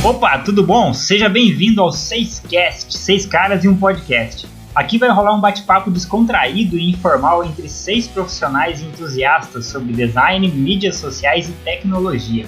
Opa, tudo bom? Seja bem-vindo ao 6Cast, 6 caras e um podcast. Aqui vai rolar um bate-papo descontraído e informal entre 6 profissionais e entusiastas sobre design, mídias sociais e tecnologia.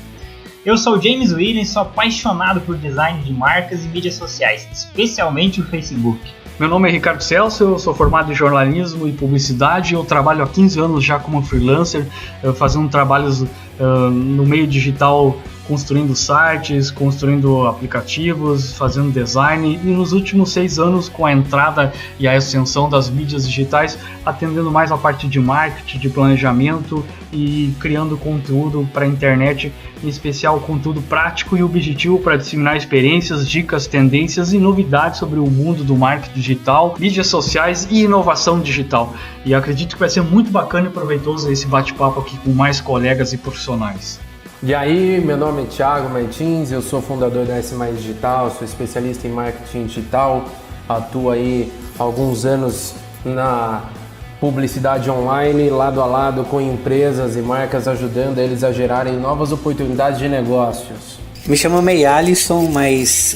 Eu sou o James Williams, sou apaixonado por design de marcas e mídias sociais, especialmente o Facebook. Meu nome é Ricardo Celso, eu sou formado em jornalismo e publicidade, eu trabalho há 15 anos já como freelancer, fazendo trabalhos no meio digital, construindo sites, construindo aplicativos, fazendo design e nos últimos 6 anos com a entrada e a ascensão das mídias digitais, atendendo mais a parte de marketing, de planejamento e criando conteúdo para a internet, em especial conteúdo prático e objetivo para disseminar experiências, dicas, tendências e novidades sobre o mundo do marketing digital, mídias sociais e inovação digital. E acredito que vai ser muito bacana e proveitoso esse bate-papo aqui com mais colegas e profissionais. E aí, meu nome é Thiago Martins, eu sou fundador da S+ Digital, sou especialista em marketing digital, atuo aí há alguns anos na publicidade online, lado a lado com empresas e marcas, ajudando eles a gerarem novas oportunidades de negócios. Me chamo May Alisson, mas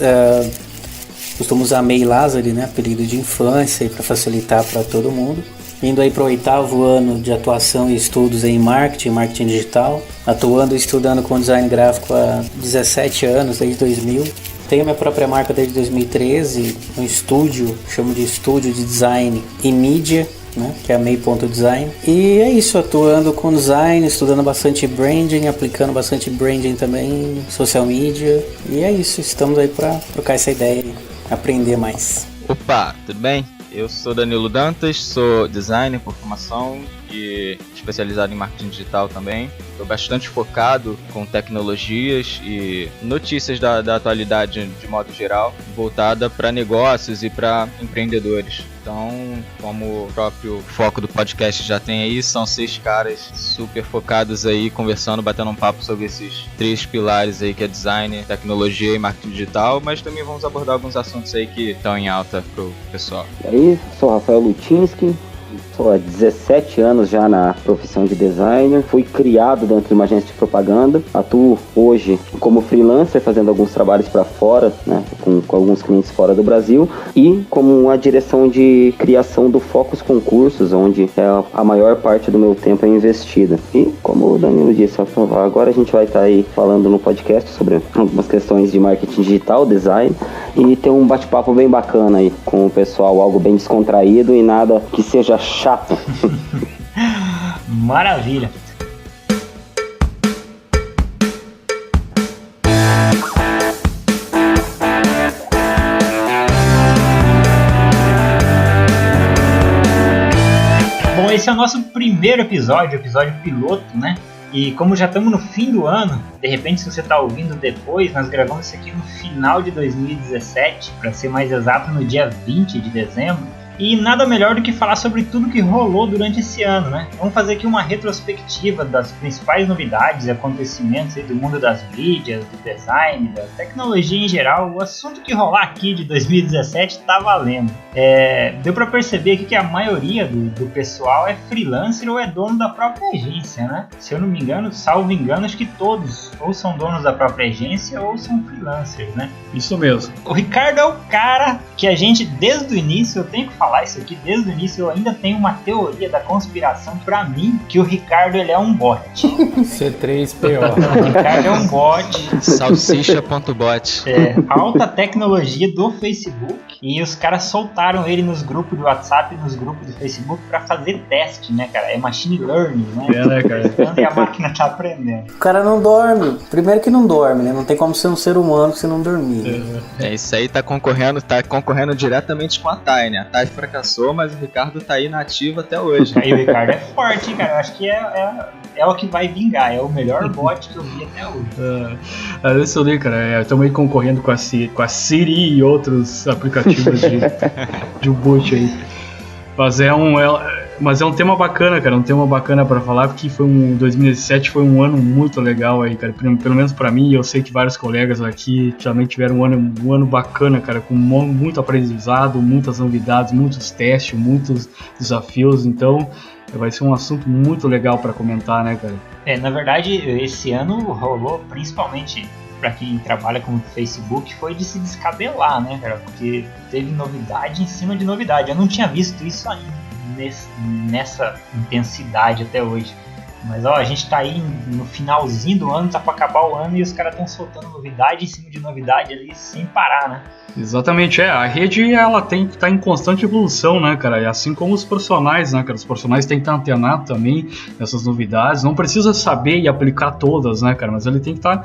costumo usar May Lazari, né, apelido de infância, para facilitar para todo mundo. Indo aí para o 8º ano de atuação e estudos em marketing digital, atuando e estudando com design gráfico há 17 anos, desde 2000. Tenho minha própria marca desde 2013, um estúdio, chamo de estúdio de design e mídia, né, que é a May.design. E é isso, atuando com design, estudando bastante branding, aplicando bastante branding também em social media. E é isso, estamos aí para trocar essa ideia e aprender mais. Opa, tudo bem? Eu sou Danilo Dantas, sou designer por formação e especializado em marketing digital também. Estou bastante focado com tecnologias e notícias da atualidade de modo geral, voltada para negócios e para empreendedores. Então, como o próprio foco do podcast já tem aí, são 6 caras super focados aí, conversando, batendo um papo sobre esses 3 pilares aí, que é design, tecnologia e marketing digital, mas também vamos abordar alguns assuntos aí que estão em alta pro pessoal. E aí, sou Rafael Lutinski. Estou há 17 anos já na profissão de designer, fui criado dentro de uma agência de propaganda, atuo hoje como freelancer fazendo alguns trabalhos para fora, né, com alguns clientes fora do Brasil, e como a direção de criação do Focus Concursos, onde a maior parte do meu tempo é investida. E como o Danilo disse, agora a gente vai estar aí falando no podcast sobre algumas questões de marketing digital, design, e ter um bate-papo bem bacana aí com o pessoal, algo bem descontraído e nada que seja chato. Maravilha. Bom, esse é o nosso primeiro episódio piloto, né? E como já estamos no fim do ano, de repente se você está ouvindo depois, nós gravamos isso aqui no final de 2017, para ser mais exato, no dia 20 de dezembro. E nada melhor do que falar sobre tudo que rolou durante esse ano, né? Vamos fazer aqui uma retrospectiva das principais novidades e acontecimentos aí do mundo das mídias, do design, da tecnologia em geral. O assunto que rolar aqui de 2017 tá valendo. Deu para perceber aqui que a maioria do pessoal é freelancer ou é dono da própria agência, né? Se eu não me engano, salvo engano, acho que todos ou são donos da própria agência ou são freelancers, né? Isso mesmo. O Ricardo é o cara que a gente, desde o início, eu tenho que falar isso aqui, desde o início eu ainda tenho uma teoria da conspiração pra mim, que o Ricardo ele é um bot. C3PO. O Ricardo é um bot. Salsicha.bot. Alta tecnologia do Facebook, e os caras soltaram ele nos grupos do WhatsApp e nos grupos do Facebook pra fazer teste, né, cara? É machine learning, né? Né, cara? E a máquina tá aprendendo. O cara não dorme. Primeiro que não dorme, né? Não tem como ser um ser humano se não dormir. Isso aí tá concorrendo diretamente com a Thay, né? A Thay fracassou, mas o Ricardo tá aí na ativa até hoje. Aí o Ricardo é forte, hein, cara? Eu acho que é o que vai vingar, é o melhor bot que eu vi até hoje. Eu li, cara, estamos aí concorrendo com a Siri e outros aplicativos de bot aí. Mas é um tema bacana, cara, um tema bacana pra falar, porque 2017 foi um ano muito legal aí, cara, pelo menos pra mim, eu sei que vários colegas aqui também tiveram um ano bacana, cara, com muito aprendizado, muitas novidades, muitos testes, muitos desafios, então vai ser um assunto muito legal pra comentar, né, cara? Na verdade, esse ano rolou principalmente para quem trabalha com o Facebook foi de se descabelar, né, cara? Porque teve novidade em cima de novidade. Eu não tinha visto isso ainda nessa intensidade até hoje. Mas ó, a gente tá aí no finalzinho do ano, tá pra acabar o ano e os caras estão soltando novidade em cima de novidade ali sem parar, né? Exatamente, a rede ela tem que estar em constante evolução, né, cara, e assim como os profissionais, né, cara, os profissionais têm que estar antenados também nessas novidades, não precisa saber e aplicar todas, né, cara, mas ele tem que estar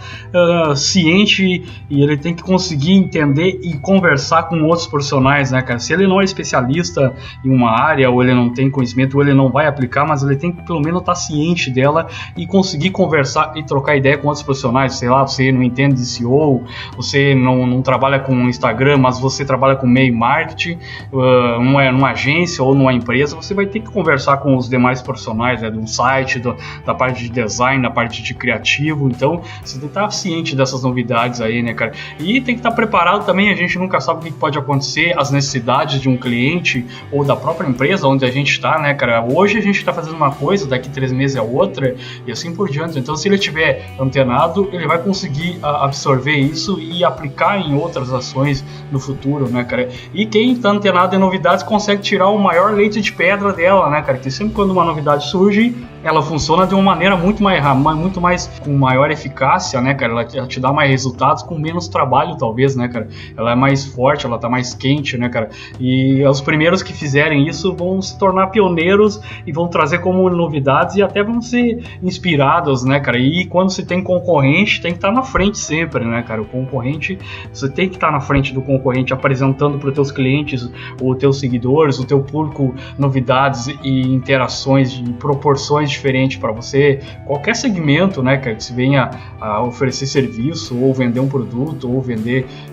ciente e ele tem que conseguir entender e conversar com outros profissionais, né, cara, se ele não é especialista em uma área, ou ele não tem conhecimento, ou ele não vai aplicar, mas ele tem que pelo menos estar ciente dela e conseguir conversar e trocar ideia com outros profissionais, sei lá, você não entende de SEO, você não trabalha com Instagram, mas você trabalha com meio marketing, numa agência ou numa empresa, você vai ter que conversar com os demais profissionais, né, do site, da parte de design, da parte de criativo, então você tem que estar ciente dessas novidades aí, né, cara, e tem que estar preparado também, a gente nunca sabe o que pode acontecer, as necessidades de um cliente ou da própria empresa onde a gente está, né, cara, hoje a gente está fazendo uma coisa, daqui 3 meses é outra, e assim por diante, então se ele estiver antenado, ele vai conseguir absorver isso e aplicar em outras ações no futuro, né, cara? E quem tá antenado em novidades consegue tirar o maior leite de pedra dela, né, cara? Que sempre quando uma novidade surge, ela funciona de uma maneira muito mais com maior eficácia, né, cara? Ela te dá mais resultados com menos trabalho, talvez, né, cara? Ela é mais forte, ela tá mais quente, né, cara? E os primeiros que fizerem isso vão se tornar pioneiros e vão trazer como novidades e até vão ser inspirados, né, cara? E quando você tem concorrente, tem que estar na frente sempre, né, cara? O concorrente, você tem que estar na frente do concorrente, apresentando para os teus clientes, os teus seguidores, o teu público, novidades e interações de proporções diferentes para você, qualquer segmento, né, que se venha a oferecer serviço, ou vender um produto,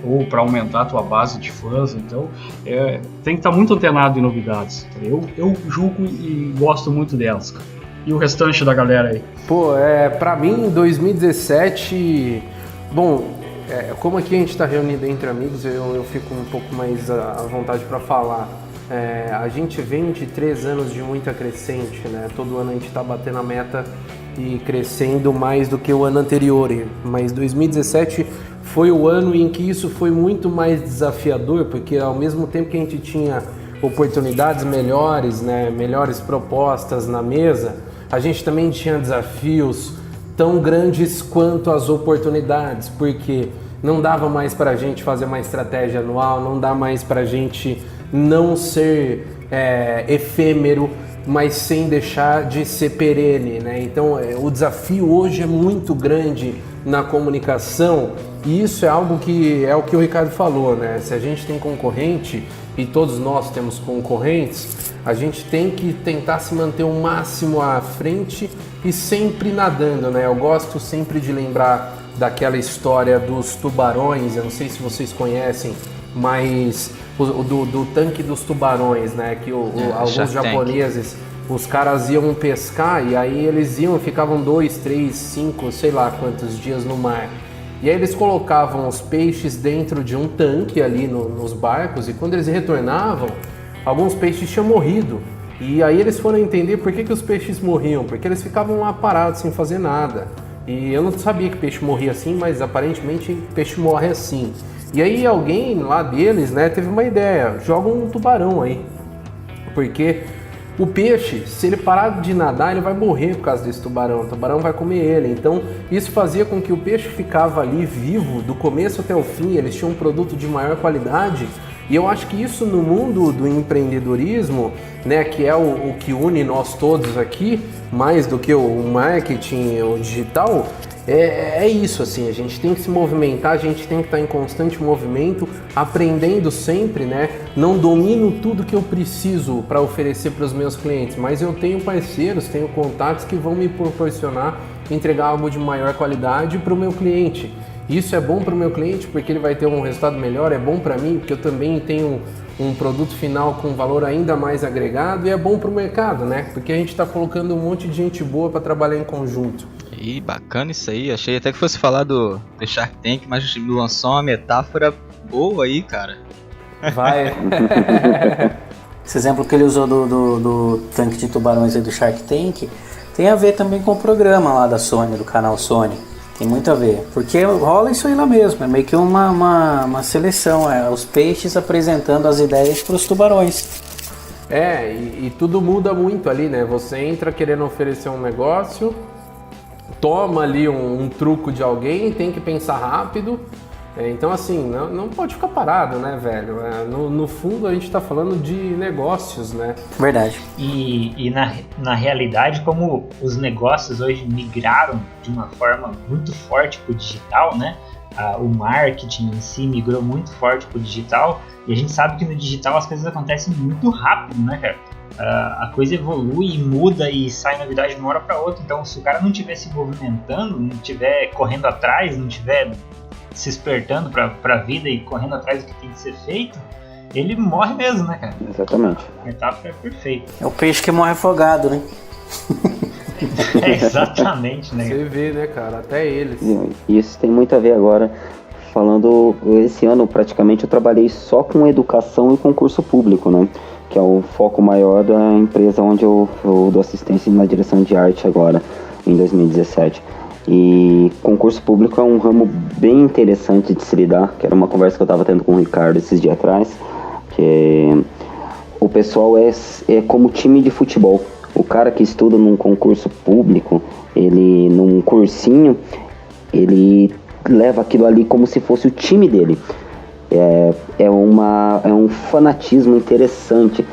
ou para aumentar a tua base de fãs, então tem que estar muito antenado em novidades. Eu julgo e gosto muito delas, cara. E o restante da galera aí? Pô, pra mim, 2017, bom, como aqui a gente está reunido entre amigos, eu fico um pouco mais à vontade para falar. A gente vem de 3 anos de muita crescente, né? Todo ano a gente está batendo a meta e crescendo mais do que o ano anterior. Mas 2017 foi o ano em que isso foi muito mais desafiador, porque ao mesmo tempo que a gente tinha oportunidades melhores, né? Melhores propostas na mesa, a gente também tinha desafios tão grandes quanto as oportunidades, porque não dava mais para a gente fazer uma estratégia anual, não dá mais para a gente não ser efêmero, mas sem deixar de ser perene, né? Então o desafio hoje é muito grande na comunicação e isso é algo que é o que o Ricardo falou, né? Se a gente tem concorrente e todos nós temos concorrentes, a gente tem que tentar se manter o máximo à frente e sempre nadando, né? Eu gosto sempre de lembrar daquela história dos tubarões, eu não sei se vocês conhecem, mas do tanque dos tubarões, né? Que alguns japoneses, os caras iam pescar e aí eles ficavam 2, 3, 5, sei lá quantos dias no mar. E aí eles colocavam os peixes dentro de um tanque ali nos barcos e quando eles retornavam, alguns peixes tinham morrido. E aí eles foram entender por que os peixes morriam, porque eles ficavam lá parados sem fazer nada. E eu não sabia que peixe morria assim, mas aparentemente peixe morre assim. E aí alguém lá deles, né, teve uma ideia, joga um tubarão aí. Porque o peixe, se ele parar de nadar, ele vai morrer por causa desse tubarão. O tubarão vai comer ele. Então isso fazia com que o peixe ficava ali vivo do começo até o fim. Eles tinham um produto de maior qualidade. E eu acho que isso no mundo do empreendedorismo, né, que é o que une nós todos aqui, mais do que o marketing, o digital, é isso, assim, a gente tem que se movimentar, a gente tem que estar em constante movimento, aprendendo sempre, né? Não domino tudo que eu preciso para oferecer para os meus clientes, mas eu tenho parceiros, tenho contatos que vão me proporcionar entregar algo de maior qualidade para o meu cliente. Isso é bom para o meu cliente porque ele vai ter um resultado melhor, é bom para mim porque eu também tenho um produto final com valor ainda mais agregado e é bom para o mercado, né? Porque a gente está colocando um monte de gente boa para trabalhar em conjunto. E bacana isso aí, achei até que fosse falar do Shark Tank, mas me lançou uma metáfora boa aí, cara. Vai. Esse exemplo que ele usou do tanque de tubarões aí do Shark Tank tem a ver também com o programa lá da Sony, do canal Sony. Tem muito a ver, porque rola isso aí lá mesmo, é meio que uma seleção, os peixes apresentando as ideias para os tubarões. E tudo muda muito ali, né? Você entra querendo oferecer um negócio, toma ali um truco de alguém, tem que pensar rápido. Então, assim, não pode ficar parado, né, velho? No fundo, a gente tá falando de negócios, né? Verdade. E na realidade, como os negócios hoje migraram de uma forma muito forte pro digital, né? O marketing em si migrou muito forte pro digital, e a gente sabe que no digital as coisas acontecem muito rápido, né, cara? A coisa evolui e muda e sai novidade de uma hora para outra. Então, se o cara não estiver se movimentando, não estiver correndo atrás, não estiver se espertando para a vida e correndo atrás do que tem que ser feito, ele morre mesmo, né, cara? Exatamente. A metáfora é perfeita. É o peixe que morre afogado, né? Exatamente, né? Você vê, né, cara? Até eles. E isso tem muito a ver agora, falando, esse ano praticamente eu trabalhei só com educação e concurso público, né? Que é o foco maior da empresa onde eu dou assistência na direção de arte agora, em 2017. E concurso público é um ramo bem interessante de se lidar, que era uma conversa que eu estava tendo com o Ricardo esses dias atrás, que o pessoal é como time de futebol. O cara que estuda num concurso público, ele num cursinho, ele leva aquilo ali como se fosse o time dele. É um fanatismo interessante,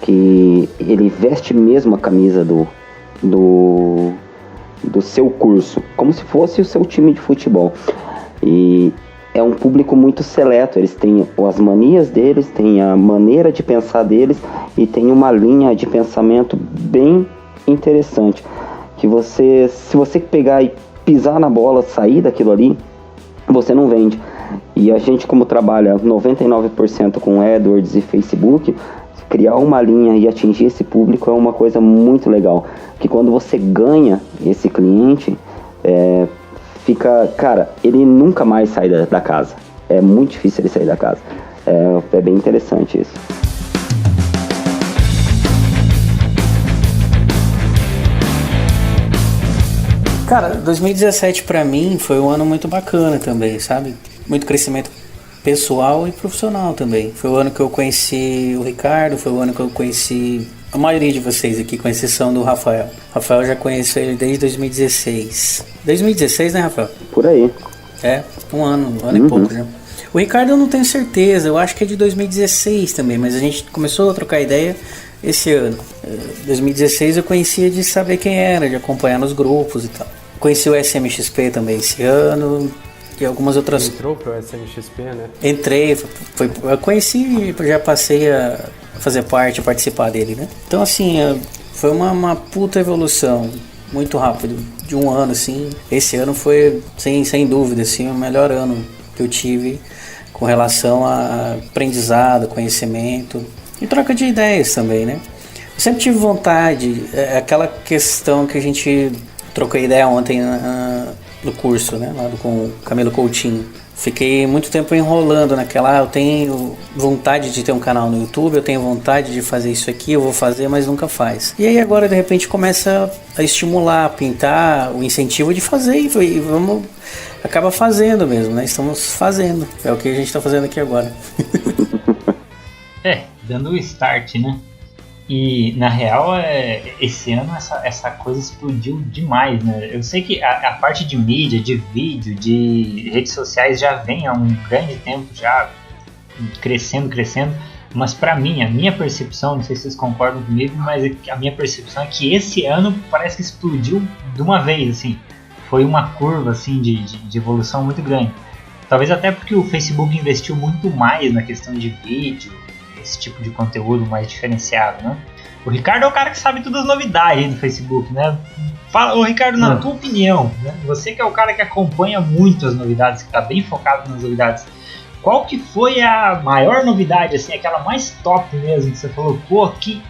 que ele veste mesmo a camisa do seu curso, como se fosse o seu time de futebol. E é um público muito seleto, eles têm as manias deles, têm a maneira de pensar deles e tem uma linha de pensamento bem interessante, que se você pegar e pisar na bola, sair daquilo ali, você não vende. E a gente, como trabalha 99% com AdWords e Facebook, criar uma linha e atingir esse público é uma coisa muito legal, que quando você ganha esse cliente, cara, ele nunca mais sai da casa. É muito difícil ele sair da casa. É bem interessante isso. Cara, 2017 pra mim foi um ano muito bacana também, sabe? Muito crescimento pessoal e profissional também. Foi o ano que eu conheci o Ricardo, foi o ano que eu conheci a maioria de vocês aqui, com exceção do Rafael. Rafael, já conheço ele desde 2016. 2016, né, Rafael? Por aí. Um ano e pouco já. O Ricardo eu não tenho certeza, eu acho que é de 2016 também, mas a gente começou a trocar ideia esse ano. 2016 eu conhecia de saber quem era, de acompanhar nos grupos e tal. Conheci o SMXP também esse ano e algumas outras... Entrou pro SMXP, né? Entrei, eu conheci, já passei a fazer parte, a participar dele, né? Então assim, foi uma puta evolução, muito rápido, de um ano assim. Esse ano foi, sem dúvida, assim, o melhor ano que eu tive com relação a aprendizado, conhecimento e troca de ideias também, né? Eu sempre tive vontade, aquela questão que a gente trocou ideia ontem no curso, né, lá com o Camilo Coutinho. Fiquei muito tempo enrolando naquela, eu tenho vontade de ter um canal no YouTube, eu tenho vontade de fazer isso aqui, eu vou fazer, mas nunca faz. E aí agora de repente começa a estimular, a pintar o incentivo de fazer e vamos, acaba fazendo mesmo, né? Estamos fazendo, é o que a gente está fazendo aqui agora. Dando o start, né? E na real, esse ano essa coisa explodiu demais, né? Eu sei que a parte de mídia, de vídeo, de redes sociais já vem há um grande tempo, já crescendo, mas pra mim, a minha percepção, não sei se vocês concordam comigo, mas a minha percepção é que esse ano parece que explodiu de uma vez, assim. Foi uma curva, assim, de evolução muito grande. Talvez até porque o Facebook investiu muito mais na questão de vídeo, esse tipo de conteúdo mais diferenciado, né? O Ricardo é o cara que sabe todas as novidades aí do Facebook, né? Fala, ô Ricardo, na tua opinião, né? Você que é o cara que acompanha muito as novidades, que está bem focado nas novidades, qual que foi a maior novidade, assim, aquela mais top mesmo, que você falou, pô, que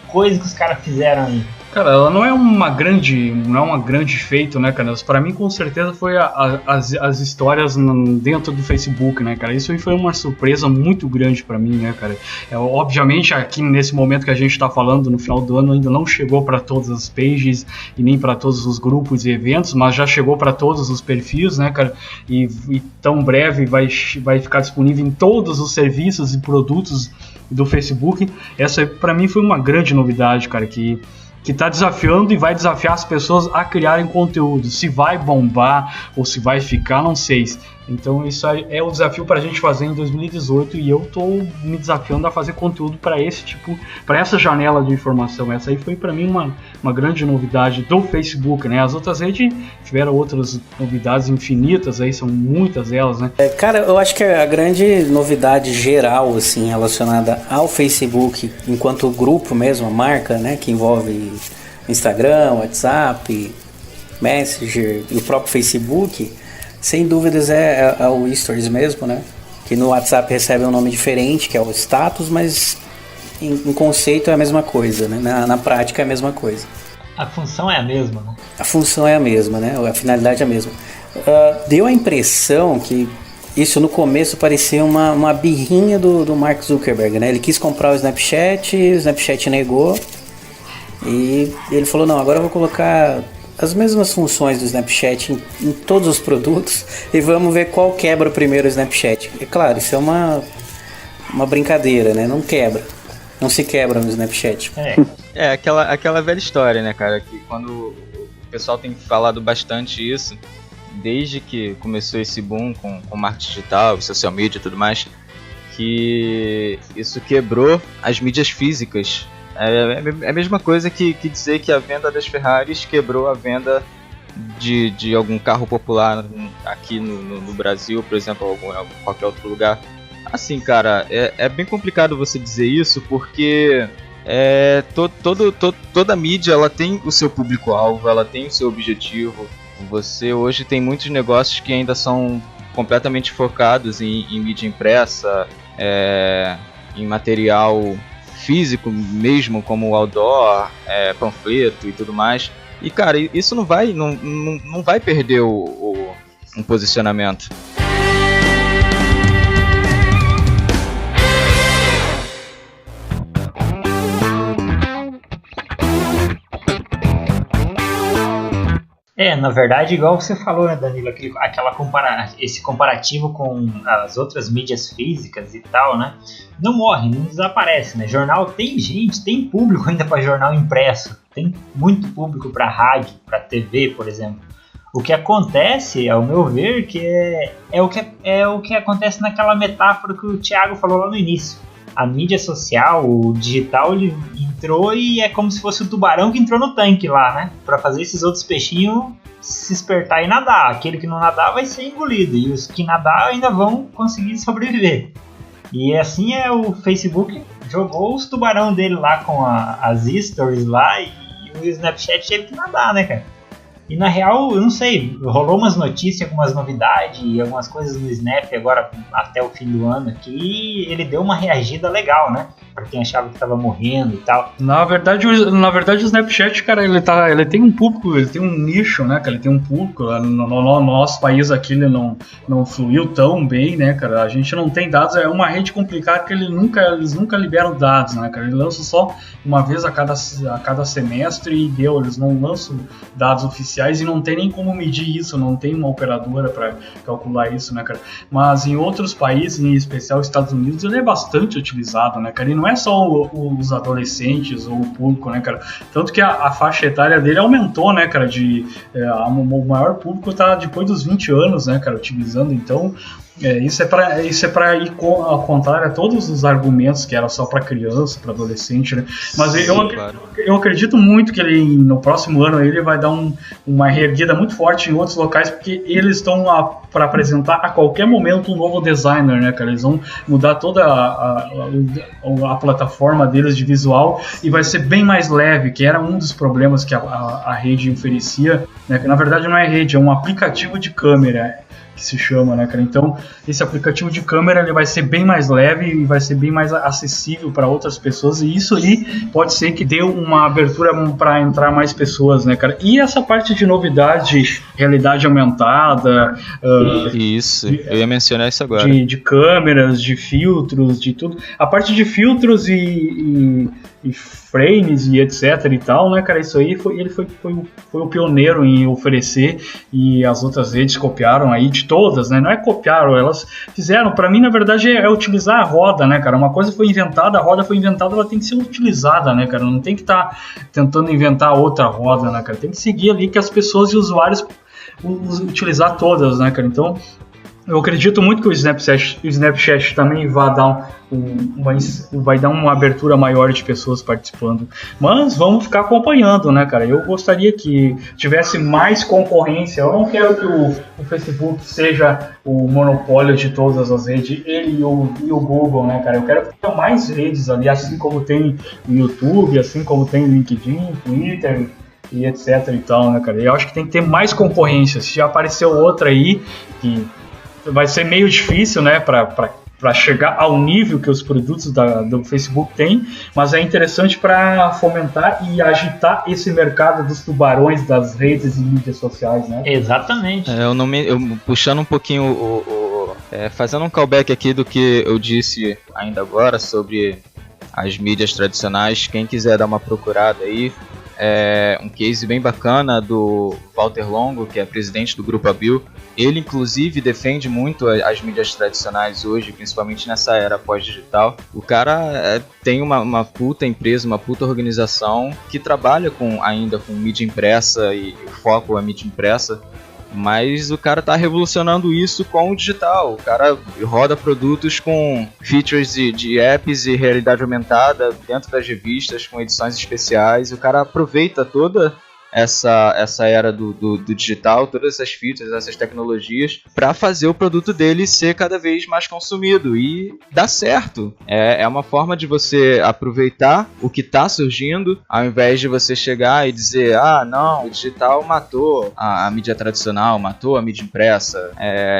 coisa que os caras fizeram aí? Cara, ela não é uma grande feito, né, cara? Para mim, com certeza, foi as histórias dentro do Facebook, né, cara? Isso aí foi uma surpresa muito grande para mim, né, cara? Obviamente, aqui nesse momento que a gente tá falando, no final do ano, ainda não chegou para todas as pages e nem para todos os grupos e eventos, mas já chegou para todos os perfis, né, cara? E tão breve vai ficar disponível em todos os serviços e produtos do Facebook. Essa, para mim, foi uma grande novidade, cara, que está desafiando e vai desafiar as pessoas a criarem conteúdo. Se vai bombar ou se vai ficar, não sei. Então isso é o desafio para a gente fazer em 2018 e eu estou me desafiando a fazer conteúdo para essa janela de informação. Essa aí foi para mim uma grande novidade do Facebook, né? As outras redes tiveram outras novidades infinitas, aí são muitas elas, né? Cara, eu acho que a grande novidade geral, assim, relacionada ao Facebook, enquanto grupo mesmo, a marca, né, que envolve Instagram, WhatsApp, Messenger e o próprio Facebook, sem dúvidas é o Stories mesmo, né? Que no WhatsApp recebe um nome diferente, que é o status, mas em conceito é a mesma coisa, né? Na prática é a mesma coisa. A função é a mesma, né? A função é a mesma, né? A finalidade é a mesma. Deu a impressão que isso no começo parecia uma birrinha do Mark Zuckerberg, né? Ele quis comprar o Snapchat negou e ele falou, não, agora eu vou colocar as mesmas funções do Snapchat em todos os produtos e vamos ver qual quebra primeiro o Snapchat. É claro, isso é uma brincadeira, né? Não se quebra no Snapchat. É aquela velha história, né, cara? Que quando o pessoal tem falado bastante isso, desde que começou esse boom com marketing digital, social media e tudo mais, que isso quebrou as mídias físicas. É a mesma coisa que dizer que a venda das Ferraris quebrou a venda de algum carro popular aqui no Brasil, por exemplo, ou em qualquer outro lugar. Assim, cara, é bem complicado você dizer isso, porque toda mídia ela tem o seu público-alvo, ela tem o seu objetivo. Você hoje tem muitos negócios que ainda são completamente focados em mídia impressa, em material físico mesmo, como outdoor, panfleto e tudo mais. E cara, isso não vai perder um posicionamento. Na verdade, igual você falou, né, Danilo, esse comparativo com as outras mídias físicas e tal, né, não morre, não desaparece, né, jornal tem público ainda para jornal impresso, tem muito público para rádio, para TV, por exemplo. O que acontece, ao meu ver, que é o que acontece naquela metáfora que o Thiago falou lá no início. A mídia social, o digital, ele entrou e é como se fosse o tubarão que entrou no tanque lá, né? Pra fazer esses outros peixinhos se espertar e nadar. Aquele que não nadar vai ser engolido e os que nadar ainda vão conseguir sobreviver. E assim o Facebook jogou os tubarão dele lá com as stories lá e o Snapchat teve que nadar, né, cara? E na real, eu não sei, rolou umas notícias, algumas novidades e algumas coisas no Snap agora até o fim do ano aqui, ele deu uma reagida legal, né? Pra quem achava que tava morrendo e tal. Na verdade o Snapchat, cara, ele tem um público, ele tem um nicho, né, cara? Ele tem um público. No nosso país aqui ele não fluiu tão bem, né, cara? A gente não tem dados, é uma rede complicada que eles nunca liberam dados, né, cara? Eles lançam só uma vez a cada semestre e deu, eles não lançam dados oficiais e não tem nem como medir isso, não tem uma operadora para calcular isso, né, cara? Mas em outros países, em especial Estados Unidos, ele é bastante utilizado, né, cara? E não é só os adolescentes ou o público, né, cara? Tanto que a faixa etária dele aumentou, né, cara? O maior público tá depois dos 20 anos, né, cara, utilizando. Então, isso é para ir ao contrário a todos os argumentos que era só para criança, para adolescente, né? Mas eu acredito muito que ele no próximo ano ele vai dar uma reerguida muito forte em outros locais, porque eles estão para apresentar a qualquer momento um novo designer, né, cara? Eles vão mudar toda a plataforma deles de visual e vai ser bem mais leve, que era um dos problemas que a rede oferecia, né? Que na verdade não é rede, é um aplicativo de câmera. que se chama, né, cara? Então, esse aplicativo de câmera ele vai ser bem mais leve e vai ser bem mais acessível para outras pessoas, e isso aí pode ser que dê uma abertura para entrar mais pessoas, né, cara? E essa parte de novidade, realidade aumentada... Isso, eu ia mencionar isso agora. De câmeras, de filtros, de tudo. A parte de filtros e frames e etc e tal, né, cara, isso aí foi o pioneiro em oferecer, e as outras redes copiaram aí de todas, né, não é copiaram, elas fizeram. Pra mim, na verdade, é utilizar a roda, né, cara, uma coisa foi inventada, a roda foi inventada, ela tem que ser utilizada, né, cara, não tem que estar tentando inventar outra roda, né, cara, tem que seguir ali que as pessoas e usuários utilizar todas, né, cara, então... Eu acredito muito que o Snapchat também vai dar uma abertura maior de pessoas participando. Mas vamos ficar acompanhando, né, cara? Eu gostaria que tivesse mais concorrência. Eu não quero que o Facebook seja o monopólio de todas as redes, ele e o Google, né, cara? Eu quero que tenha mais redes ali, assim como tem o YouTube, assim como tem o LinkedIn, Twitter... e etc e tal, né, cara? Eu acho que tem que ter mais concorrência. Se já apareceu outra aí, que vai ser meio difícil, né, para chegar ao nível que os produtos do Facebook têm, mas é interessante para fomentar e agitar esse mercado dos tubarões das redes e mídias sociais, né? Exatamente. Eu puxando um pouquinho, fazendo um callback aqui do que eu disse ainda agora sobre as mídias tradicionais, quem quiser dar uma procurada aí, um case bem bacana do Walter Longo, que é presidente do Grupo Abril. Ele, inclusive, defende muito as mídias tradicionais hoje, principalmente nessa era pós-digital. O cara tem uma puta empresa, uma puta organização que trabalha ainda com mídia impressa, e o foco é mídia impressa. Mas o cara tá revolucionando isso com o digital. O cara roda produtos com features de apps e realidade aumentada dentro das revistas, com edições especiais. O cara aproveita toda essa era do digital, todas essas features, essas tecnologias, para fazer o produto dele ser cada vez mais consumido, e dá certo. É uma forma de você aproveitar o que está surgindo, ao invés de você chegar e dizer, não, o digital matou a mídia tradicional, matou a mídia impressa,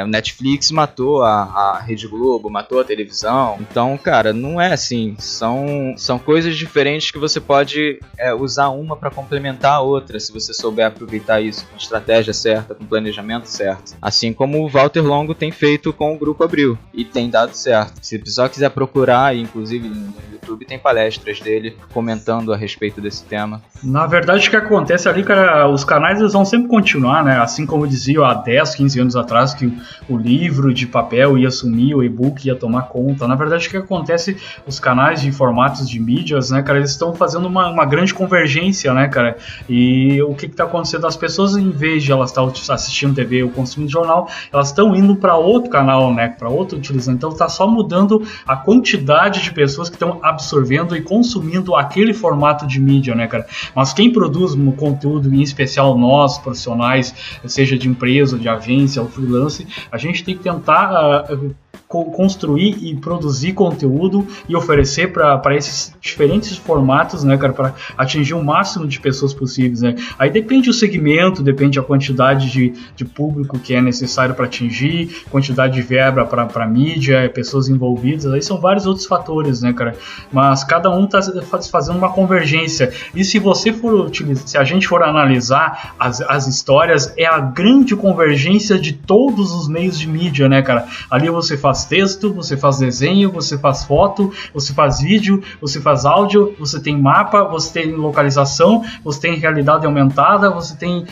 o Netflix matou a Rede Globo, matou a televisão. Então, cara, não é assim. São coisas diferentes que você pode usar uma para complementar a outra, se você souber aproveitar isso com estratégia certa, com planejamento certo. Assim como o Walter Longo tem feito com o Grupo Abril, e tem dado certo. Se o pessoal quiser procurar, inclusive no YouTube tem palestras dele comentando a respeito desse tema. Na verdade, o que acontece ali, cara, os canais eles vão sempre continuar, né? Assim como eu dizia há 10, 15 anos atrás que o livro de papel ia sumir, o e-book ia tomar conta. Na verdade, o que acontece, os canais de formatos de mídias, né, cara, eles estão fazendo uma grande convergência, né, cara? E o que está acontecendo? As pessoas, em vez de elas estar assistindo TV ou consumindo jornal, elas estão indo para outro canal, né, para outro utilizando. Então está só mudando a quantidade de pessoas que estão absorvendo e consumindo aquele formato de mídia, né, cara? Mas quem produz conteúdo, em especial nós, profissionais, seja de empresa, de agência ou freelance, a gente tem que tentar construir e produzir conteúdo e oferecer para esses diferentes formatos, né, cara, para atingir o máximo de pessoas possíveis, né? Aí depende do segmento, depende a quantidade de público que é necessário para atingir, quantidade de verba para mídia, pessoas envolvidas, aí são vários outros fatores, né, cara? Mas cada um está fazendo uma convergência. E se você se a gente for analisar as histórias, é a grande convergência de todos os meios de mídia, né, cara? Ali você faz texto, você faz desenho, você faz foto, você faz vídeo, você faz áudio, você tem mapa, você tem localização, você tem realidade aumentada, você tem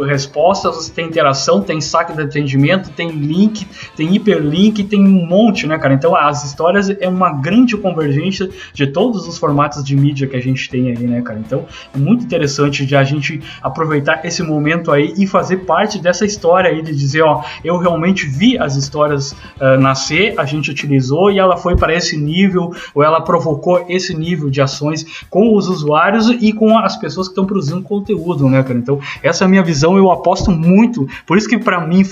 respostas, você tem interação, tem saque de atendimento, tem link, tem hiperlink, tem um monte, né, cara? Então as histórias é uma grande convergência de todos os formatos de mídia que a gente tem aí, né, cara? Então é muito interessante de a gente aproveitar esse momento aí e fazer parte dessa história aí, de dizer, ó, eu realmente vi as histórias nascer, a gente utilizou e ela foi para esse nível, ou ela provocou esse nível de ações com os usuários e com as pessoas que estão produzindo conteúdo, né, cara? Então, essa é a minha visão, eu aposto muito, por isso que para mim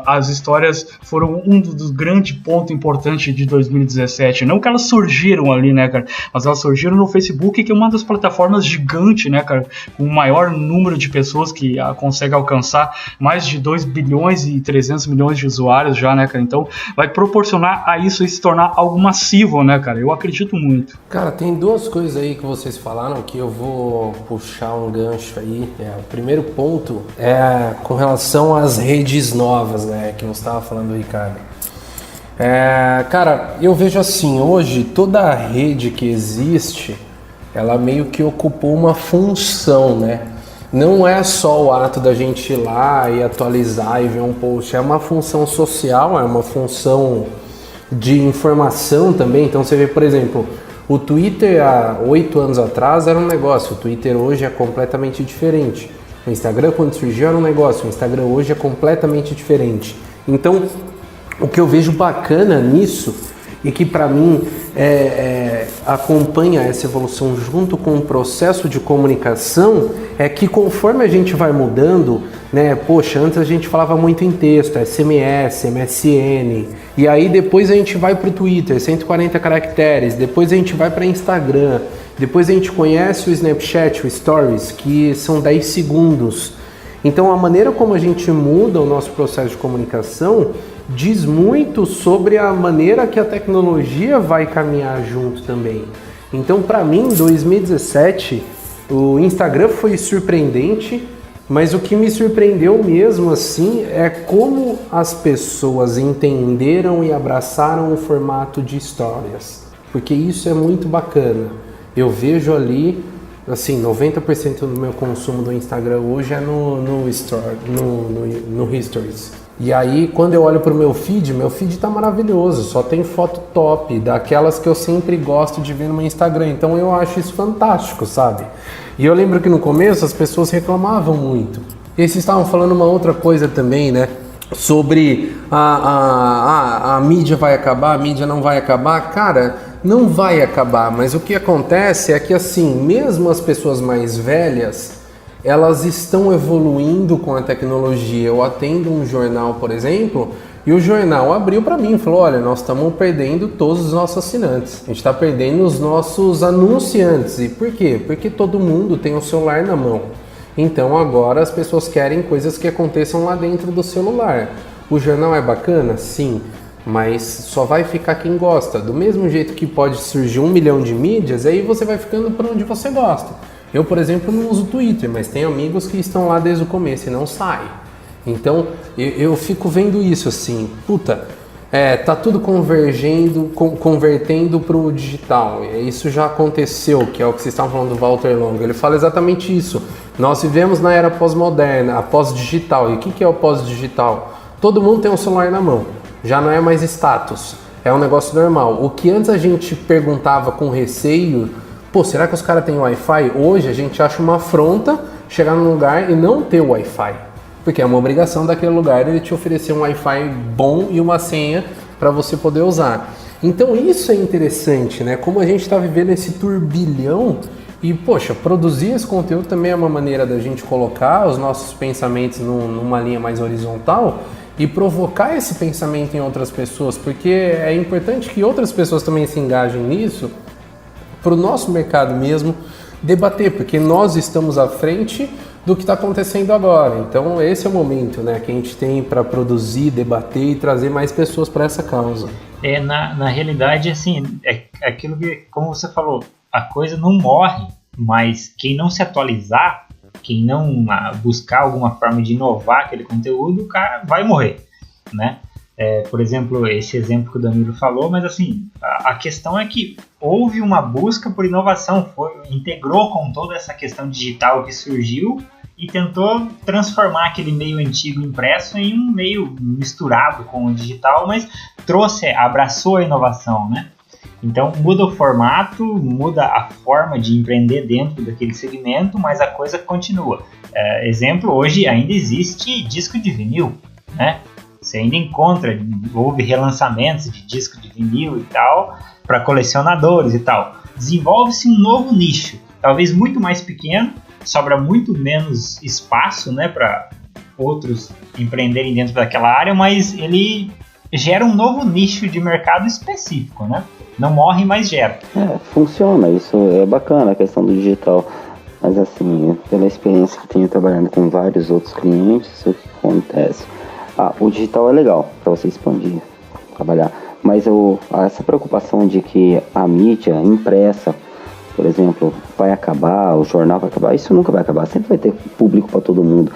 as histórias foram um dos grandes pontos importantes de 2017, não que elas surgiram ali, né, cara, mas elas surgiram no Facebook, que é uma das plataformas gigantes, né, cara, com o maior número de pessoas que consegue alcançar mais de 2 bilhões e 300 milhões de usuários já, né, cara, então vai proporcionar a isso se tornar algo massivo, né, cara, eu acredito muito. Cara, tem duas coisas aí que vocês falaram que eu vou puxar um gancho aí. O primeiro ponto é com relação às redes novas, né, que você estava falando, Ricardo. Cara, eu vejo assim, hoje toda a rede que existe, ela meio que ocupou uma função, né? Não é só o ato da gente ir lá e atualizar e ver um post, é uma função social, é uma função de informação também. Então você vê, por exemplo, o Twitter há 8 anos atrás era um negócio, o Twitter hoje é completamente diferente. O Instagram, quando surgiu, era um negócio, o Instagram hoje é completamente diferente. Então, o que eu vejo bacana nisso e que para mim acompanha essa evolução junto com o processo de comunicação é que conforme a gente vai mudando, né, poxa, antes a gente falava muito em texto, SMS, MSN, e aí depois a gente vai para o Twitter, 140 caracteres, depois a gente vai para Instagram, depois a gente conhece o Snapchat, o Stories, que são 10 segundos. Então a maneira como a gente muda o nosso processo de comunicação diz muito sobre a maneira que a tecnologia vai caminhar junto também. Então, para mim, em 2017, o Instagram foi surpreendente, mas o que me surpreendeu mesmo assim é como as pessoas entenderam e abraçaram o formato de histórias, porque isso é muito bacana. Eu vejo ali, assim, 90% do meu consumo do Instagram hoje é no Stories. E aí, quando eu olho pro meu feed tá maravilhoso, só tem foto top, daquelas que eu sempre gosto de ver no meu Instagram, então eu acho isso fantástico, sabe? E eu lembro que no começo as pessoas reclamavam muito. E vocês estavam falando uma outra coisa também, né? Sobre a mídia vai acabar, a mídia não vai acabar. Cara, não vai acabar, mas o que acontece é que, assim, mesmo as pessoas mais velhas, elas estão evoluindo com a tecnologia. Eu atendo um jornal, por exemplo, e o jornal abriu para mim e falou, olha, nós estamos perdendo todos os nossos assinantes, a gente está perdendo os nossos anunciantes. E por quê? Porque todo mundo tem o celular na mão. Então agora as pessoas querem coisas que aconteçam lá dentro do celular. O jornal é bacana? Sim, mas só vai ficar quem gosta. Do mesmo jeito que pode surgir 1 milhão de mídias, aí você vai ficando por onde você gosta. Eu, por exemplo, não uso Twitter, mas tenho amigos que estão lá desde o começo e não saem. Então, eu fico vendo isso assim, tá tudo convertendo para o digital. Isso já aconteceu, que é o que vocês estavam falando do Walter Longo. Ele fala exatamente isso. Nós vivemos na era pós-moderna, a pós-digital. E o que é o pós-digital? Todo mundo tem um celular na mão, já não é mais status, é um negócio normal. O que antes a gente perguntava com receio, será que os caras têm Wi-Fi? Hoje a gente acha uma afronta chegar num lugar e não ter Wi-Fi. Porque é uma obrigação daquele lugar ele te oferecer um Wi-Fi bom e uma senha para você poder usar. Então isso é interessante, né? Como a gente está vivendo esse turbilhão e, produzir esse conteúdo também é uma maneira da gente colocar os nossos pensamentos numa linha mais horizontal e provocar esse pensamento em outras pessoas, porque é importante que outras pessoas também se engajem nisso, para o nosso mercado mesmo debater, porque nós estamos à frente do que está acontecendo agora. Então esse é o momento, né, que a gente tem para produzir, debater e trazer mais pessoas para essa causa. Na realidade, assim, é aquilo que, como você falou, a coisa não morre, mas quem não se atualizar, quem não buscar alguma forma de inovar aquele conteúdo, o cara vai morrer, né? Por exemplo, esse exemplo que o Danilo falou, mas assim, a questão é que houve uma busca por inovação, integrou com toda essa questão digital que surgiu e tentou transformar aquele meio antigo impresso em um meio misturado com o digital, mas abraçou a inovação, né? Então muda o formato, muda a forma de empreender dentro daquele segmento, mas a coisa continua. Exemplo, hoje ainda existe disco de vinil, né? Você ainda encontra, houve relançamentos de disco de vinil e tal, para colecionadores e tal. Desenvolve-se um novo nicho, talvez muito mais pequeno, sobra muito menos espaço, né, para outros empreenderem dentro daquela área, mas ele gera um novo nicho de mercado específico, né? Não morre, mas gera. Funciona, isso é bacana, a questão do digital. Mas assim, pela experiência que tenho trabalhando com vários outros clientes, o que acontece? O digital é legal para você expandir, trabalhar, mas essa preocupação de que a mídia impressa, por exemplo, vai acabar, o jornal vai acabar, isso nunca vai acabar, sempre vai ter público para todo mundo.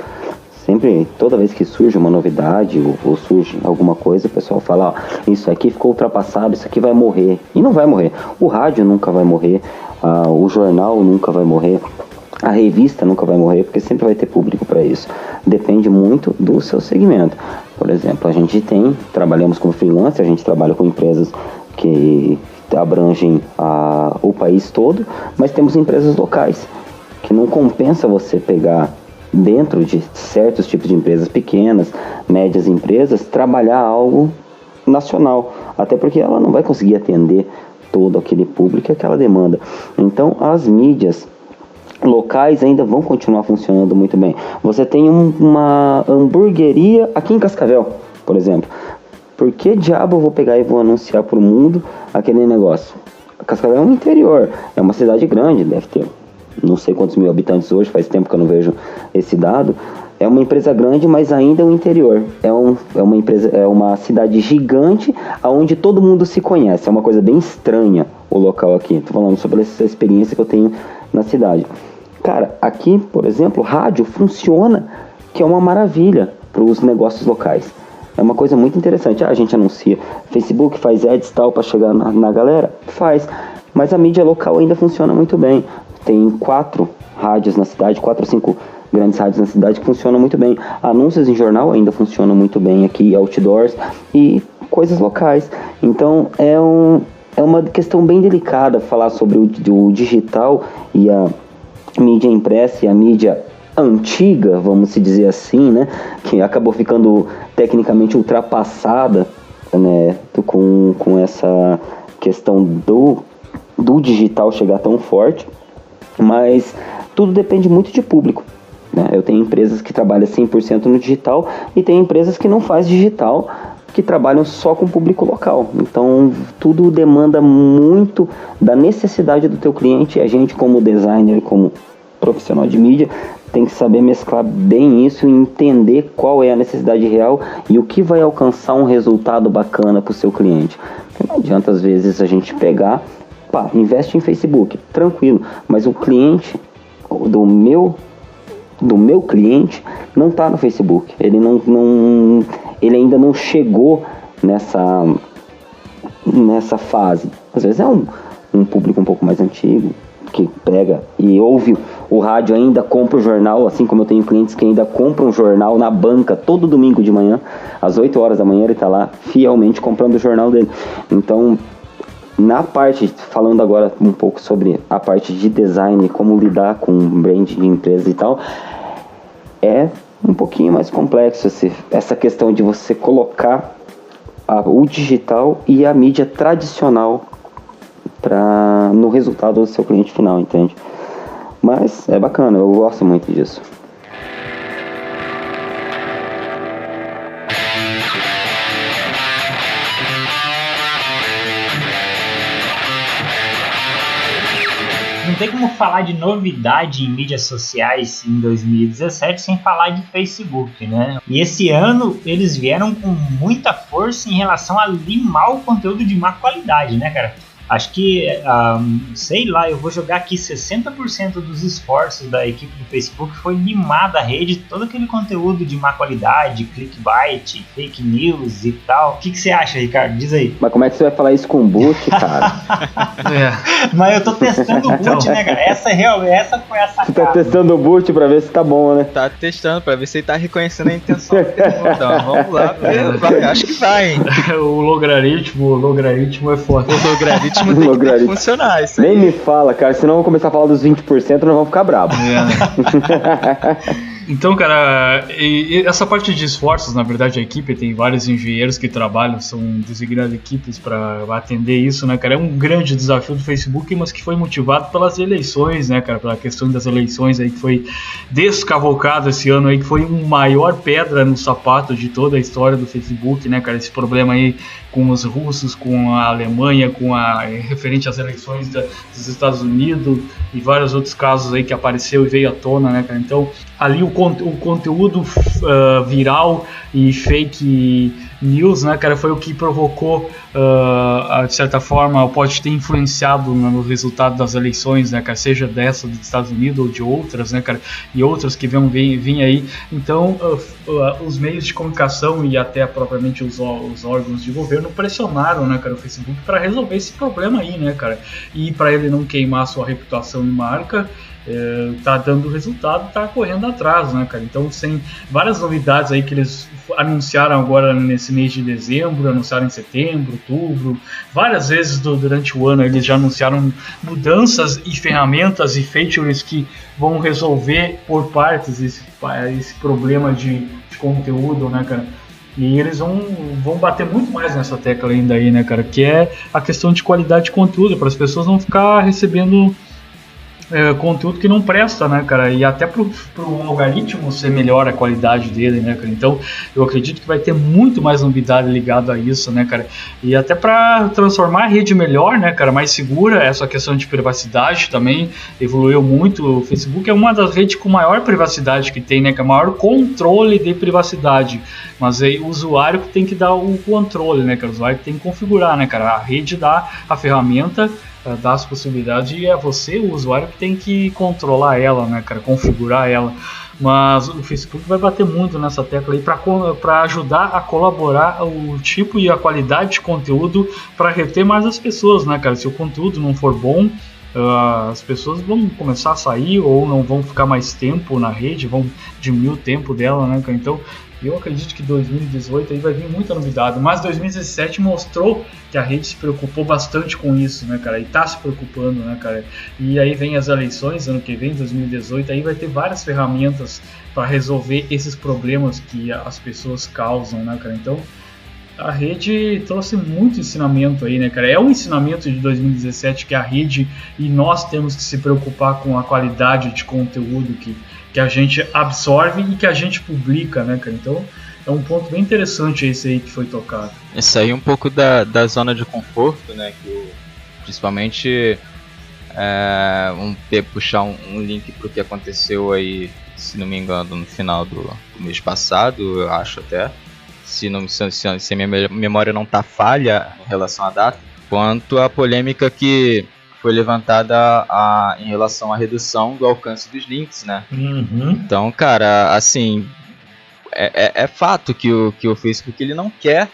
Sempre, toda vez que surge uma novidade ou surge alguma coisa, o pessoal fala, isso aqui ficou ultrapassado, isso aqui vai morrer. E não vai morrer. O rádio nunca vai morrer, o jornal nunca vai morrer, a revista nunca vai morrer, porque sempre vai ter público para isso. Depende muito do seu segmento. Por exemplo, a gente trabalhamos como freelancer, a gente trabalha com empresas que abrangem o país todo, mas temos empresas locais, que não compensa você pegar dentro de certos tipos de empresas pequenas, médias empresas, trabalhar algo nacional, até porque ela não vai conseguir atender todo aquele público e aquela demanda. Então as mídias locais ainda vão continuar funcionando muito bem. Você tem uma hamburgueria aqui em Cascavel, por exemplo. Por que diabo eu vou pegar e vou anunciar para o mundo aquele negócio? Cascavel é um interior, é uma cidade grande, deve ter não sei quantos mil habitantes hoje, faz tempo que eu não vejo esse dado. É uma empresa grande, mas ainda é um interior. É uma cidade gigante, onde todo mundo se conhece. É uma coisa bem estranha o local aqui. Estou falando sobre essa experiência que eu tenho na cidade. Cara, aqui, por exemplo, rádio funciona, que é uma maravilha para os negócios locais. É uma coisa muito interessante. A gente anuncia, Facebook faz ads tal para chegar na galera? Faz. Mas a mídia local ainda funciona muito bem. Tem 4 rádios na cidade, 4 ou 5 grandes rádios na cidade que funcionam muito bem. Anúncios em jornal ainda funcionam muito bem aqui, outdoors e coisas locais. Então é uma questão bem delicada falar sobre o digital e a mídia impressa e a mídia antiga, vamos se dizer assim, né? Que acabou ficando tecnicamente ultrapassada, né? Com essa questão do digital chegar tão forte. Mas tudo depende muito de público, né? Eu tenho empresas que trabalham 100% no digital e tem empresas que não fazem digital, que trabalham só com público local. Então tudo demanda muito da necessidade do teu cliente, e a gente como designer, como profissional de mídia, tem que saber mesclar bem isso e entender qual é a necessidade real e o que vai alcançar um resultado bacana para o seu cliente. Porque não adianta às vezes a gente pegar, investe em Facebook, tranquilo, mas o cliente do meu cliente não está no Facebook, ele ele ainda não chegou nessa fase. Às vezes é um público um pouco mais antigo, que pega e ouve o rádio, ainda compra o jornal, assim como eu tenho clientes que ainda compram o jornal na banca todo domingo de manhã, às 8 horas da manhã ele está lá fielmente comprando o jornal dele. Então, na parte, falando agora um pouco sobre a parte de design, como lidar com brand de empresa e tal, é um pouquinho mais complexo essa questão de você colocar o digital e a mídia tradicional no resultado do seu cliente final, entende? Mas é bacana, eu gosto muito disso. Não tem como falar de novidade em mídias sociais em 2017 sem falar de Facebook, né? E esse ano eles vieram com muita força em relação a limar o conteúdo de má qualidade, né, cara? Acho que, sei lá, eu vou jogar aqui 60% dos esforços da equipe do Facebook foi limar da rede todo aquele conteúdo de má qualidade, clickbait, fake news e tal. O que você acha, Ricardo? Diz aí. Mas como é que você vai falar isso com o boot, cara? Mas eu tô testando o boot, né, cara? Essa foi a sacada. Você tá testando o boot pra ver se tá bom, né? Tá testando pra ver se ele tá reconhecendo a intenção dele. Então, vamos lá. Acho que vai, hein? O logaritmo é foda. O logaritmo tem que funcionar. Isso nem me fala, cara, senão eu vou começar a falar dos 20% e nós vamos ficar bravos. Então, cara, e essa parte de esforços, na verdade, a equipe tem vários engenheiros que trabalham, são designadas equipes para atender isso, né, cara? É um grande desafio do Facebook, mas que foi motivado pelas eleições, né, cara? Pela questão das eleições aí que foi descavocado esse ano aí, que foi uma maior pedra no sapato de toda a história do Facebook, né, cara? Esse problema aí com os russos, com a Alemanha, referente às eleições dos Estados Unidos e vários outros casos aí que apareceu e veio à tona, né, cara? Então, ali o conteúdo viral e fake news, né, cara, foi o que provocou, de certa forma, pode ter influenciado no resultado das eleições, né, cara, seja dessa dos Estados Unidos ou de outras, né, cara, e outras que vão vir aí. Então, os meios de comunicação e até propriamente os órgãos de governo pressionaram, né, cara, o Facebook para resolver esse problema aí, né, cara, e para ele não queimar sua reputação e marca. Tá dando resultado, tá correndo atrás, né, cara? Então, tem várias novidades aí que eles anunciaram agora nesse mês de dezembro, anunciaram em setembro, outubro, várias vezes durante o ano eles já anunciaram mudanças e ferramentas e features que vão resolver por partes esse problema de conteúdo, né, cara? E eles vão bater muito mais nessa tecla ainda aí, né, cara? Que é a questão de qualidade de conteúdo, para as pessoas não ficar recebendo conteúdo que não presta, né, cara, e até pro algoritmo ser melhor a qualidade dele, né, cara. Então eu acredito que vai ter muito mais novidade ligada a isso, né, cara, e até para transformar a rede melhor, né, cara, mais segura. Essa questão de privacidade também evoluiu muito. O Facebook é uma das redes com maior privacidade que tem, né, que é o maior controle de privacidade, mas aí o usuário que tem que dar o controle, né, cara, o usuário que tem que configurar, né, cara, a rede dá a ferramenta, dá as possibilidades, e é você, o usuário, que tem que controlar ela, né, cara, configurar ela. Mas o Facebook vai bater muito nessa tecla aí para ajudar a colaborar o tipo e a qualidade de conteúdo para reter mais as pessoas, né, cara. Se o conteúdo não for bom, as pessoas vão começar a sair ou não vão ficar mais tempo na rede, vão diminuir o tempo dela, né, cara. Então eu acredito que 2018 aí vai vir muita novidade, mas 2017 mostrou que a rede se preocupou bastante com isso, né, cara, e tá se preocupando, né, cara, e aí vem as eleições, ano que vem, 2018, aí vai ter várias ferramentas para resolver esses problemas que as pessoas causam, né, cara. Então a rede trouxe muito ensinamento aí, né, cara, é um ensinamento de 2017 que a rede e nós temos que se preocupar com a qualidade de conteúdo que a gente absorve e que a gente publica, né, cara. Então é um ponto bem interessante esse aí que foi tocado. Isso aí um pouco da zona de conforto, né, que principalmente puxar um link pro que aconteceu aí, se não me engano, no final do mês passado, eu acho até, se a minha memória não tá falha em relação à data, quanto à polêmica que foi levantada em relação à redução do alcance dos links, né? Uhum. Então, cara, assim, é fato que o Facebook ele não quer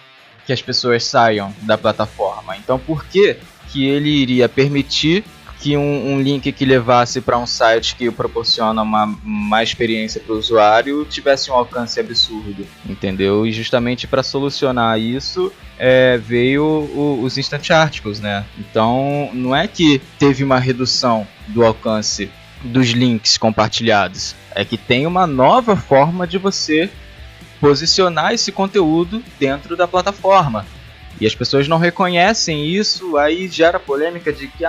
que as pessoas saiam da plataforma. Então, por que ele iria permitir que um link que levasse para um site que proporciona uma experiência para o usuário tivesse um alcance absurdo, entendeu? E justamente para solucionar isso veio os Instant Articles, né? Então não é que teve uma redução do alcance dos links compartilhados, é que tem uma nova forma de você posicionar esse conteúdo dentro da plataforma. E as pessoas não reconhecem isso, aí gera polêmica de que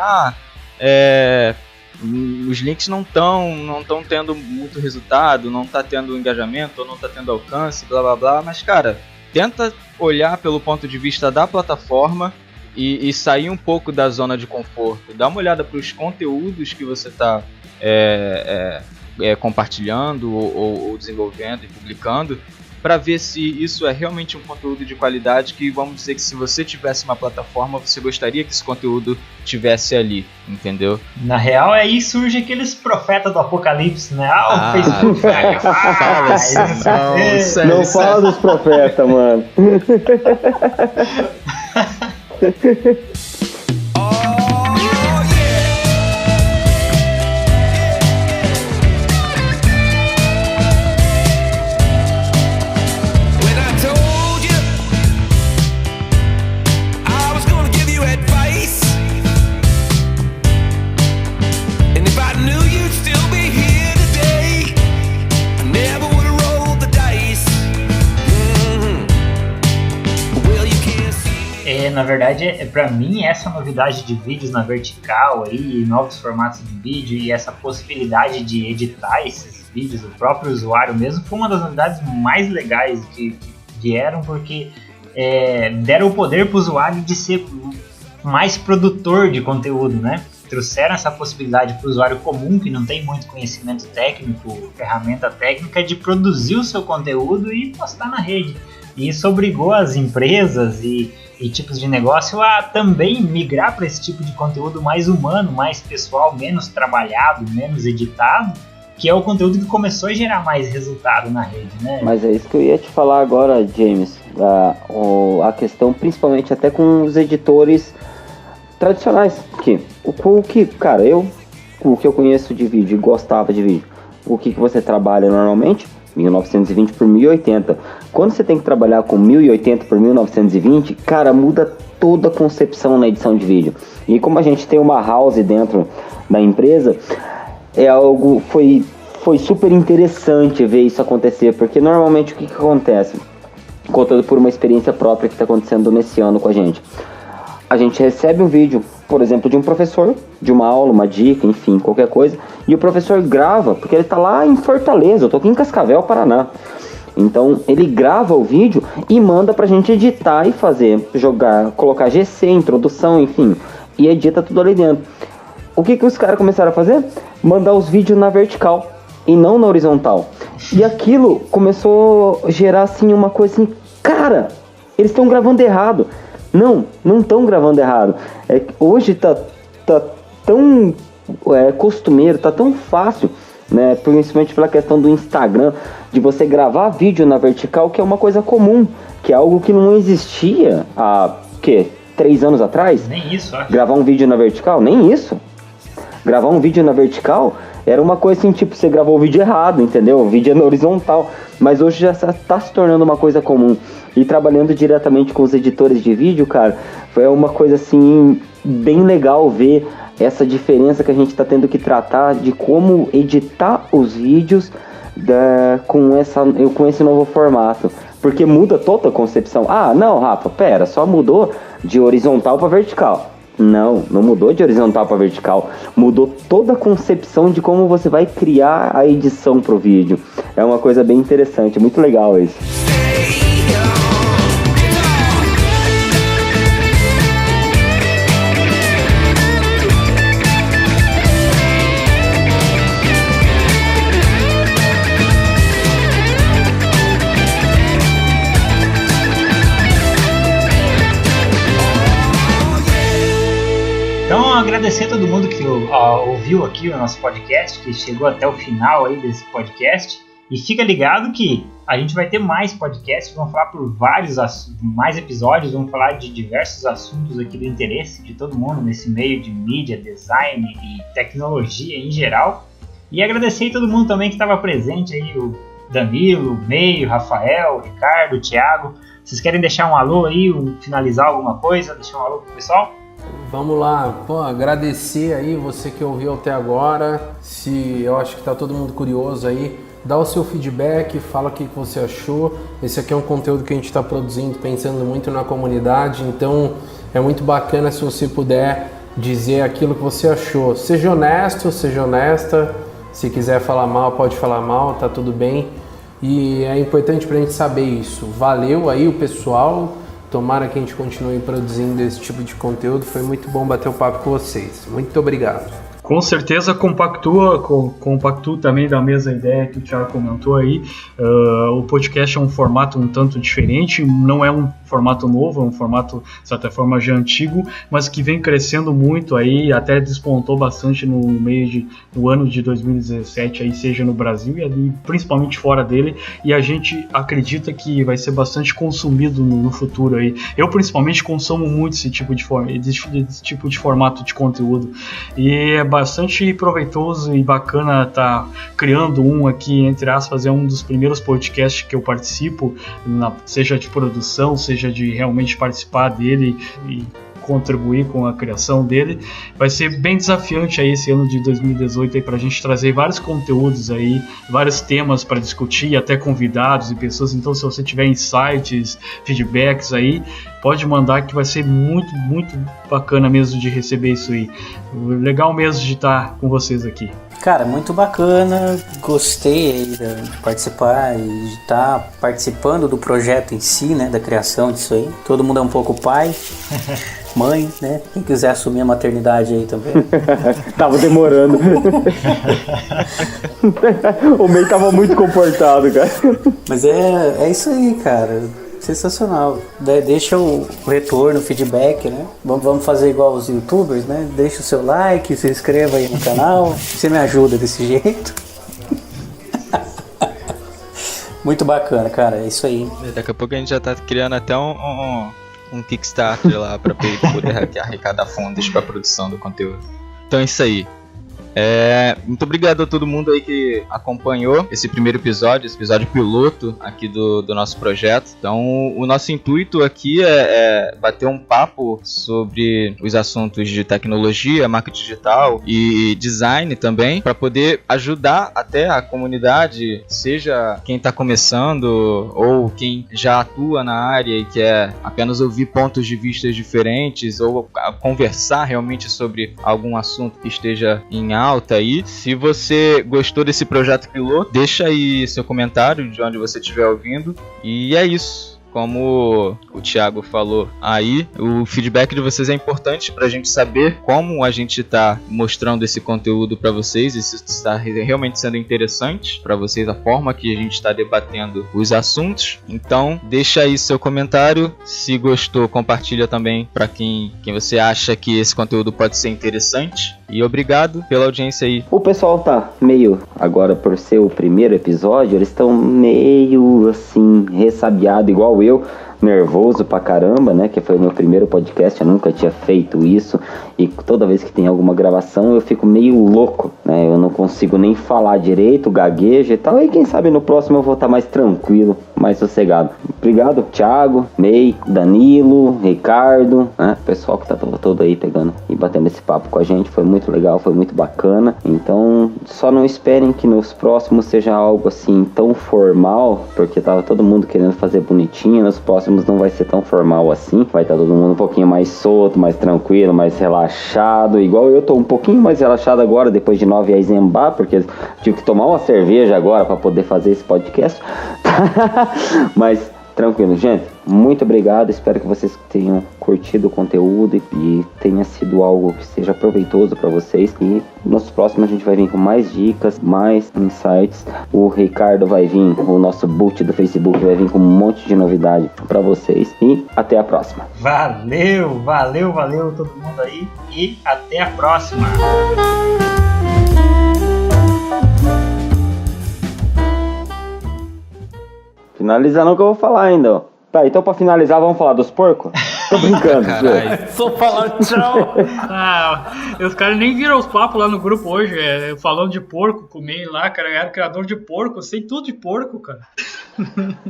os links não estão tendo muito resultado, não está tendo engajamento, ou não está tendo alcance, blá blá blá. Mas, cara, tenta olhar pelo ponto de vista da plataforma e sair um pouco da zona de conforto. Dá uma olhada para os conteúdos que você está compartilhando ou desenvolvendo e publicando, para ver se isso é realmente um conteúdo de qualidade, que vamos dizer que se você tivesse uma plataforma, você gostaria que esse conteúdo tivesse ali, entendeu? Na real, aí surge aqueles profetas do apocalipse, né? O Facebook vai acabar. Não fala dos profetas, mano. Never na verdade, para mim, essa novidade de vídeos na vertical aí, novos formatos de vídeo e essa possibilidade de editar esses vídeos, o próprio usuário mesmo, foi uma das novidades mais legais que vieram, porque deram o poder para o usuário de ser mais produtor de conteúdo, né? Trouxeram essa possibilidade para o usuário comum, que não tem muito conhecimento técnico, ferramenta técnica, de produzir o seu conteúdo e postar na rede. E isso obrigou as empresas e tipos de negócio a também migrar para esse tipo de conteúdo mais humano, mais pessoal, menos trabalhado, menos editado, que é o conteúdo que começou a gerar mais resultado na rede, né? Mas é isso que eu ia te falar agora, James. A questão, principalmente até com os editores tradicionais. Cara, o que eu conheço de vídeo e gostava de vídeo, o que você trabalha normalmente? 1920 por 1080. Quando você tem que trabalhar com 1080 por 1920, cara, muda toda a concepção na edição de vídeo. E como a gente tem uma house dentro da empresa, foi super interessante ver isso acontecer, porque normalmente o que acontece? Contando por uma experiência própria que está acontecendo nesse ano com a gente recebe um vídeo, por exemplo, de um professor, de uma aula, uma dica, enfim, qualquer coisa, e o professor grava, porque ele está lá em Fortaleza, eu tô aqui em Cascavel, Paraná. Então ele grava o vídeo e manda pra gente editar e colocar GC, introdução, enfim, e edita tudo ali dentro. O que os caras começaram a fazer? Mandar os vídeos na vertical e não na horizontal. E aquilo começou a gerar assim uma coisa assim, cara, eles estão gravando errado. Não estão gravando errado. Hoje tá tão costumeiro, tá tão fácil, né? Principalmente pela questão do Instagram, de você gravar vídeo na vertical, que é uma coisa comum, que é algo que não existia há 3 anos atrás. Nem isso, acho. Gravar um vídeo na vertical, nem isso. Gravar um vídeo na vertical era uma coisa assim, tipo, você gravou o vídeo errado, entendeu? O vídeo é na horizontal. Mas hoje já está se tornando uma coisa comum. E trabalhando diretamente com os editores de vídeo, cara, foi uma coisa assim, bem legal ver essa diferença que a gente está tendo que tratar de como editar os vídeos com esse novo formato. Porque muda toda a concepção. Ah, não, Rafa, pera, só mudou de horizontal para vertical. Não mudou de horizontal para vertical. Mudou toda a concepção de como você vai criar a edição pro vídeo. É uma coisa bem interessante, muito legal isso. Então, agradecer a todo mundo que ouviu aqui o nosso podcast, que chegou até o final aí desse podcast. E fica ligado que a gente vai ter mais podcasts, vamos falar por mais episódios, vamos falar de diversos assuntos aqui do interesse de todo mundo nesse meio de mídia, design e tecnologia em geral. E agradecer a todo mundo também que estava presente aí, o Danilo, o Meio, o Rafael, o Ricardo, o Thiago. Vocês querem deixar um alô aí, finalizar alguma coisa, deixar um alô pro pessoal? Vamos lá, agradecer aí você que ouviu até agora. Eu acho que tá todo mundo curioso aí, dá o seu feedback, fala o que você achou. Esse aqui é um conteúdo que a gente está produzindo pensando muito na comunidade, então é muito bacana se você puder dizer aquilo que você achou. Seja honesto, seja honesta, se quiser falar mal, pode falar mal, tá tudo bem. E é importante pra gente saber isso. Valeu aí o pessoal. Tomara que a gente continue produzindo esse tipo de conteúdo. Foi muito bom bater o papo com vocês. Muito obrigado. Com certeza compactuo também da mesma ideia que o Thiago comentou aí. O podcast é um formato um tanto diferente, não é um formato novo, é um formato, de certa forma, já antigo, mas que vem crescendo muito aí, até despontou bastante no meio do ano de 2017, aí, seja no Brasil e ali, principalmente fora dele, e a gente acredita que vai ser bastante consumido no futuro aí. Eu, principalmente, consumo muito esse tipo de formato de conteúdo, e é bastante proveitoso e bacana estar criando um aqui, entre aspas, é um dos primeiros podcasts que eu participo, seja de produção, seja de realmente participar dele e contribuir com a criação dele. Vai ser bem desafiante aí esse ano de 2018 aí pra gente trazer vários conteúdos aí, vários temas para discutir, até convidados e pessoas. Então, se você tiver insights, feedbacks aí, pode mandar, que vai ser muito, muito bacana mesmo de receber isso aí. Legal mesmo de estar com vocês aqui. Cara, muito bacana, gostei de participar e de estar participando do projeto em si, né, da criação disso aí. Todo mundo é um pouco pai, mãe, né, quem quiser assumir a maternidade aí também. Tava demorando. O meio tava muito comportado, cara. Mas é isso aí, cara. Sensacional. Deixa o retorno, o feedback, né? Vamos fazer igual os youtubers, né? Deixa o seu like, se inscreva aí no canal. Você me ajuda desse jeito. Muito bacana, cara. É isso aí. Daqui a pouco a gente já tá criando até um Kickstarter lá pra poder arrecadar fundos pra produção do conteúdo. Então é isso aí. Muito obrigado a todo mundo aí que acompanhou esse primeiro episódio, esse episódio piloto aqui do nosso projeto. Então, o nosso intuito aqui é bater um papo sobre os assuntos de tecnologia, marketing digital e design também, para poder ajudar até a comunidade, seja quem está começando ou quem já atua na área e quer apenas ouvir pontos de vista diferentes ou conversar realmente sobre algum assunto que esteja em alta aí. Se você gostou desse projeto piloto, deixa aí seu comentário de onde você estiver ouvindo. E é isso. Como o Thiago falou aí, o feedback de vocês é importante para a gente saber como a gente está mostrando esse conteúdo para vocês, e se está realmente sendo interessante para vocês, a forma que a gente está debatendo os assuntos. Então, deixa aí seu comentário. Se gostou, compartilha também para quem você acha que esse conteúdo pode ser interessante. E obrigado pela audiência aí. O pessoal tá meio, agora por ser o primeiro episódio, eles estão meio assim, ressabiado, igual eu, nervoso pra caramba, né, que foi o meu primeiro podcast, eu nunca tinha feito isso, e toda vez que tem alguma gravação eu fico meio louco, né, eu não consigo nem falar direito, gaguejo e tal, e quem sabe no próximo eu vou estar mais tranquilo, mais sossegado. Obrigado, Thiago, Ney, Danilo, Ricardo, né, o pessoal que tá todo aí pegando e batendo esse papo com a gente, foi muito legal, foi muito bacana. Então, só não esperem que nos próximos seja algo assim tão formal, porque tava todo mundo querendo fazer bonitinho, nos próximos não vai ser tão formal assim, vai estar todo mundo um pouquinho mais solto, mais tranquilo, mais relaxado, igual eu tô um pouquinho mais relaxado agora, depois de 9 Eisenbach, porque tive que tomar uma cerveja agora para poder fazer esse podcast. Mas tranquilo, gente, muito obrigado, espero que vocês tenham curtido o conteúdo e tenha sido algo que seja proveitoso para vocês, e nos próximos a gente vai vir com mais dicas, mais insights. O Ricardo vai vir, o nosso boot do Facebook vai vir com um monte de novidade para vocês, e até a próxima. Valeu todo mundo aí, e até a próxima. Finalizar não, que eu vou falar ainda, ó. Tá, então pra finalizar vamos falar dos porcos? Tô brincando. Só falar tchau. Os caras nem viram os papos lá no grupo hoje, falando de porco, comer lá, cara, eu era criador de porco, eu sei tudo de porco, cara.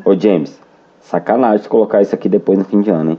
Ô James, sacanagem colocar isso aqui depois no fim de ano, hein?